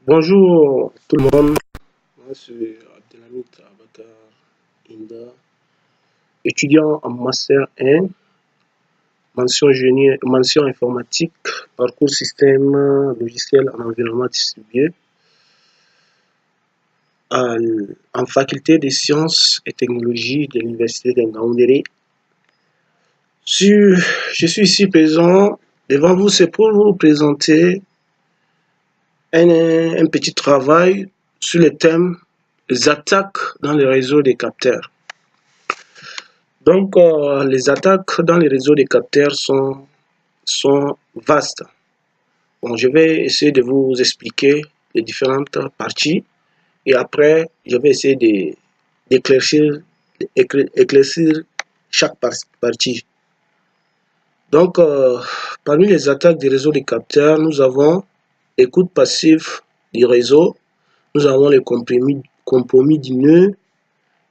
Bonjour tout le monde, moi c'est Abdelhamid Abakar Inda, étudiant en Master 1, mention informatique, parcours système logiciel en environnement distribué, en faculté des sciences et technologies de l'université de Ngaoundéré. Je suis ici présent devant vous, c'est pour vous présenter un petit travail sur le thème les attaques dans les réseaux des capteurs. Donc, les attaques dans les réseaux des capteurs sont vastes. Bon, je vais essayer de vous expliquer les différentes parties et après, je vais essayer d'éclaircir chaque partie. Donc, parmi les attaques des réseaux des capteurs, nous avons l'écoute passive du réseau, nous avons les compromis du nœud,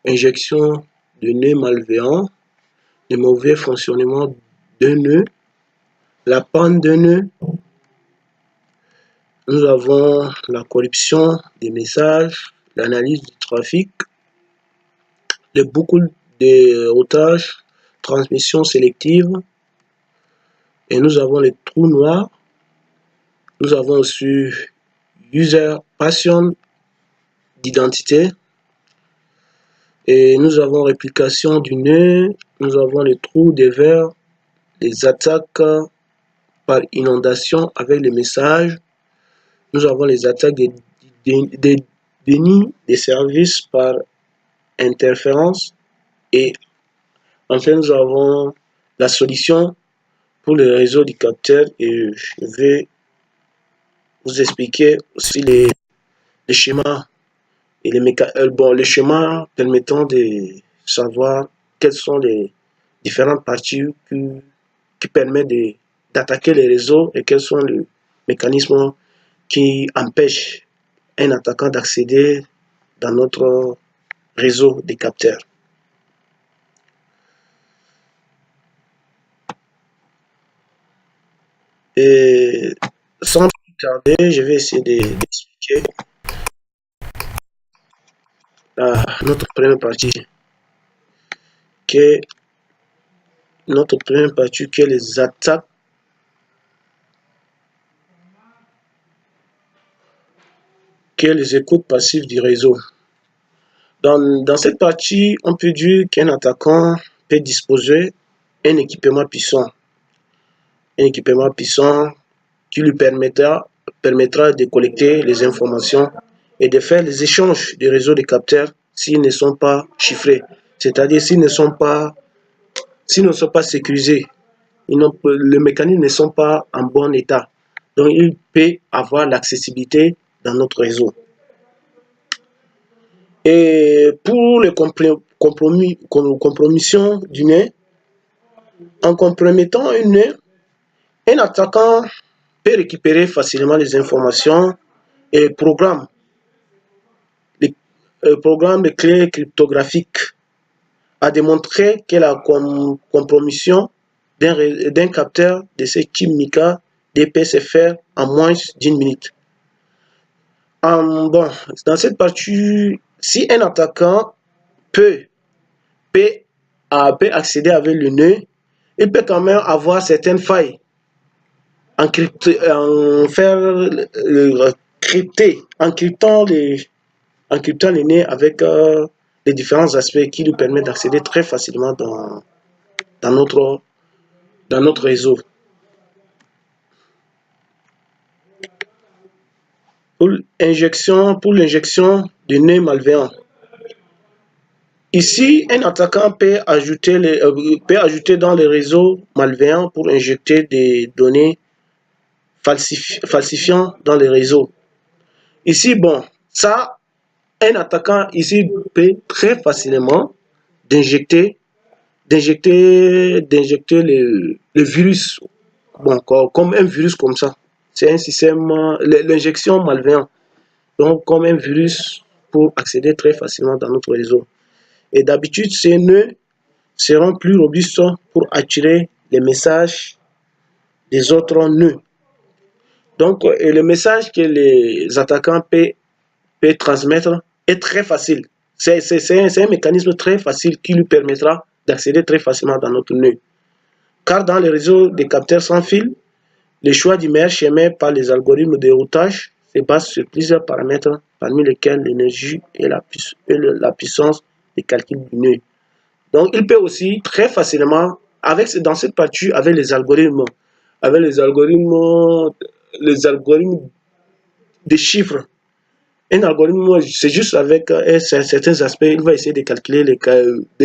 injection de nœuds malveillants, le mauvais fonctionnement d'un nœud, la panne d'un nœud, nous avons la corruption des messages, l'analyse du trafic, les boucles de routage, transmission sélective, et nous avons les trous noirs, nous avons aussi usurpation d'identité, et nous avons réplication du nœud, nous avons les trous de verre, les attaques par inondation avec les messages, nous avons les attaques des dénis des services par interférence et enfin nous avons la solution pour le réseau du capteur et je vais vous expliquer aussi les schémas et les schémas permettant de savoir quelles sont les différentes parties qui permettent d'attaquer les réseaux et quels sont les mécanismes qui empêchent un attaquant d'accéder dans notre réseau des capteurs. Et sans plus tarder, je vais essayer d'expliquer notre première partie qui est les attaques les écoutes passives du réseau. Dans cette partie, on peut dire qu'un attaquant peut disposer d'un équipement puissant. Un équipement puissant qui lui permettra de collecter les informations et de faire les échanges des réseaux de capteurs s'ils ne sont pas chiffrés, c'est-à-dire s'ils ne sont pas sécurisés, les mécanismes ne sont pas en bon état. Donc, il peut avoir l'accessibilité dans notre réseau. Et pour les compromissions du nœud, en compromettant un nœud, un attaquant peut récupérer facilement les informations et programme de clés cryptographiques a démontré que la compromission d'un capteur de ce type Mica peut se faire en moins d'une minute. Bon, dans cette partie, si un attaquant peut accéder avec le nœud, il peut quand même avoir certaines failles encryptant les nœuds avec les différents aspects qui nous permettent d'accéder très facilement dans notre réseau. Pour l'injection de nœuds malveillants. Ici, un attaquant peut ajouter dans les réseaux malveillants pour injecter des données falsifiant dans les réseaux. Ici, bon, ça, un attaquant ici peut très facilement d'injecter le virus, bon, comme un virus comme ça. C'est un système, l'injection malveillante, donc comme un virus pour accéder très facilement dans notre réseau. Et d'habitude, ces nœuds seront plus robustes pour attirer les messages des autres nœuds. Donc, et le message que les attaquants peuvent transmettre est très facile. C'est un mécanisme très facile qui lui permettra d'accéder très facilement dans notre nœud. Car dans les réseaux des capteurs sans fil, le choix du meilleur chemin par les algorithmes de routage se base sur plusieurs paramètres, parmi lesquels l'énergie et la puissance de calcul du nœud. Donc, il peut aussi très facilement, dans cette partie, avec les algorithmes des chiffres. Un algorithme, c'est juste avec certains aspects, il va essayer de calculer les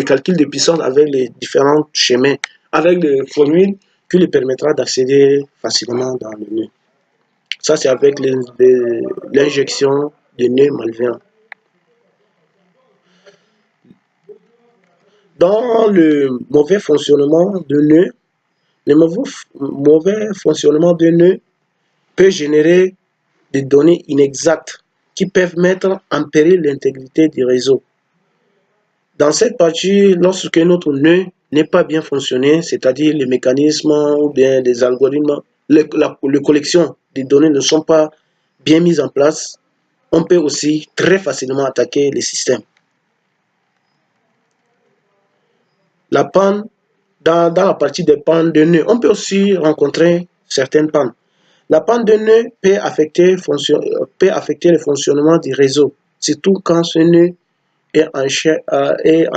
calculs de puissance avec les différents chemins, avec les formules qui lui permettra d'accéder facilement dans le nœud. Ça, c'est avec l'injection de nœuds malveillants. Dans le mauvais fonctionnement de nœud, le mauvais fonctionnement de nœud peut générer des données inexactes qui peuvent mettre en péril l'intégrité du réseau. Dans cette partie, lorsque notre nœud n'est pas bien fonctionné, c'est-à-dire les mécanismes ou bien les algorithmes, les collections des données ne sont pas bien mises en place, on peut aussi très facilement attaquer les systèmes. La panne, dans la partie des pannes de nœuds, on peut aussi rencontrer certaines pannes. La panne de nœud peut affecter le fonctionnement du réseau, surtout quand ce nœud est en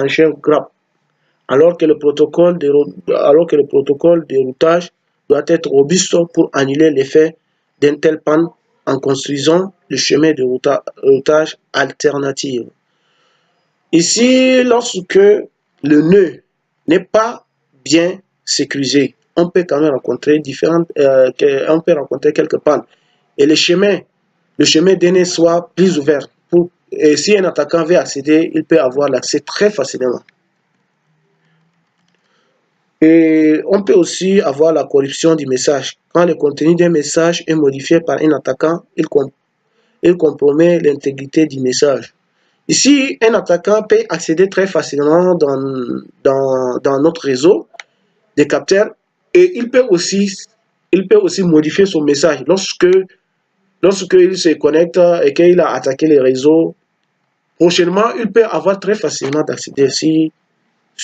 chair grappe, alors que le protocole de routage doit être robuste pour annuler l'effet d'une telle panne en construisant le chemin de routage alternatif. Ici, lorsque le nœud n'est pas bien sécurisé, on peut quand même rencontrer quelques pannes. Et le chemin d'un nœud soit plus ouvert. Et si un attaquant veut accéder, il peut avoir l'accès très facilement. Et on peut aussi avoir la corruption du message. Quand le contenu d'un message est modifié par un attaquant, il compromet l'intégrité du message. Ici, un attaquant peut accéder très facilement dans notre réseau des capteurs et il peut aussi modifier son message lorsqu'il se connecte et qu'il a attaqué les réseaux. Prochainement, il peut avoir très facilement d'accéder si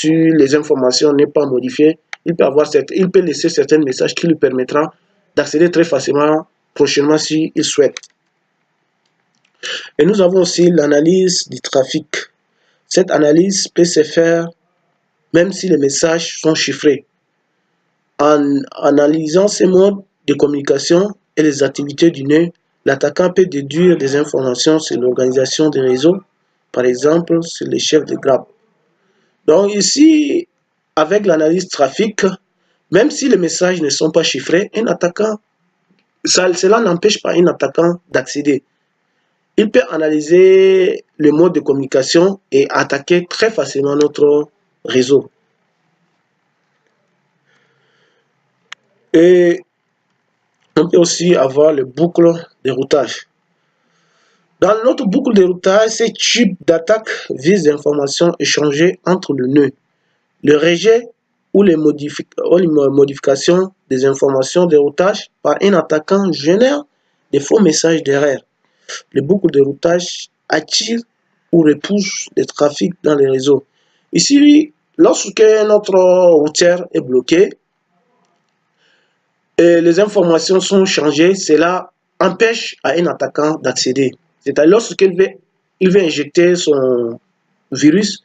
les informations n'est pas modifiées. Il peut laisser certains messages qui lui permettra d'accéder très facilement prochainement s'il souhaite. Et nous avons aussi l'analyse du trafic. Cette analyse peut se faire même si les messages sont chiffrés. En analysant ces modes de communication et les activités du nœud, l'attaquant peut déduire des informations sur l'organisation des réseaux, par exemple sur les chefs de grappe. Donc ici, avec l'analyse trafic, même si les messages ne sont pas chiffrés, cela n'empêche pas un attaquant d'accéder. Il peut analyser le mode de communication et attaquer très facilement notre réseau. Et on peut aussi avoir le boucle de routage. Dans notre boucle de routage, ce type d'attaque vise l'information échangée entre le nœud, le rejet ou les modifications des informations de routage par un attaquant génère des faux messages d'erreur. Les boucles de routage attirent ou repoussent le trafic dans les réseaux. Ici, lorsque notre routeur est bloqué et les informations sont changées, cela empêche à un attaquant d'accéder. C'est-à-dire lorsqu'il veut injecter son virus,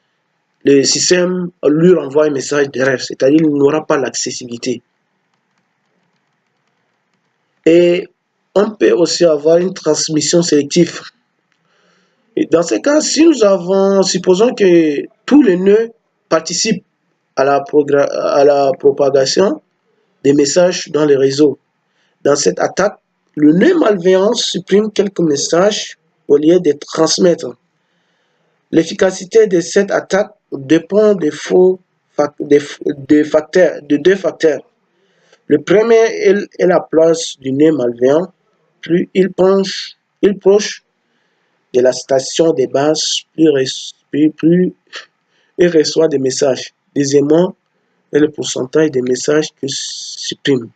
le système lui renvoie un message d'erreur, c'est-à-dire qu'il n'aura pas l'accessibilité. Et on peut aussi avoir une transmission sélective. Et dans ce cas, supposons que tous les nœuds participent à la propagation des messages dans les réseaux. Dans cette attaque, le nœud malveillant supprime quelques messages au lieu de transmettre. L'efficacité de cette attaque dépend de deux facteurs. Le premier est la place du nœud malveillant. Plus il proche de la station de base, plus il reçoit des messages. Deuxièmement, est le pourcentage des messages qu'il supprime.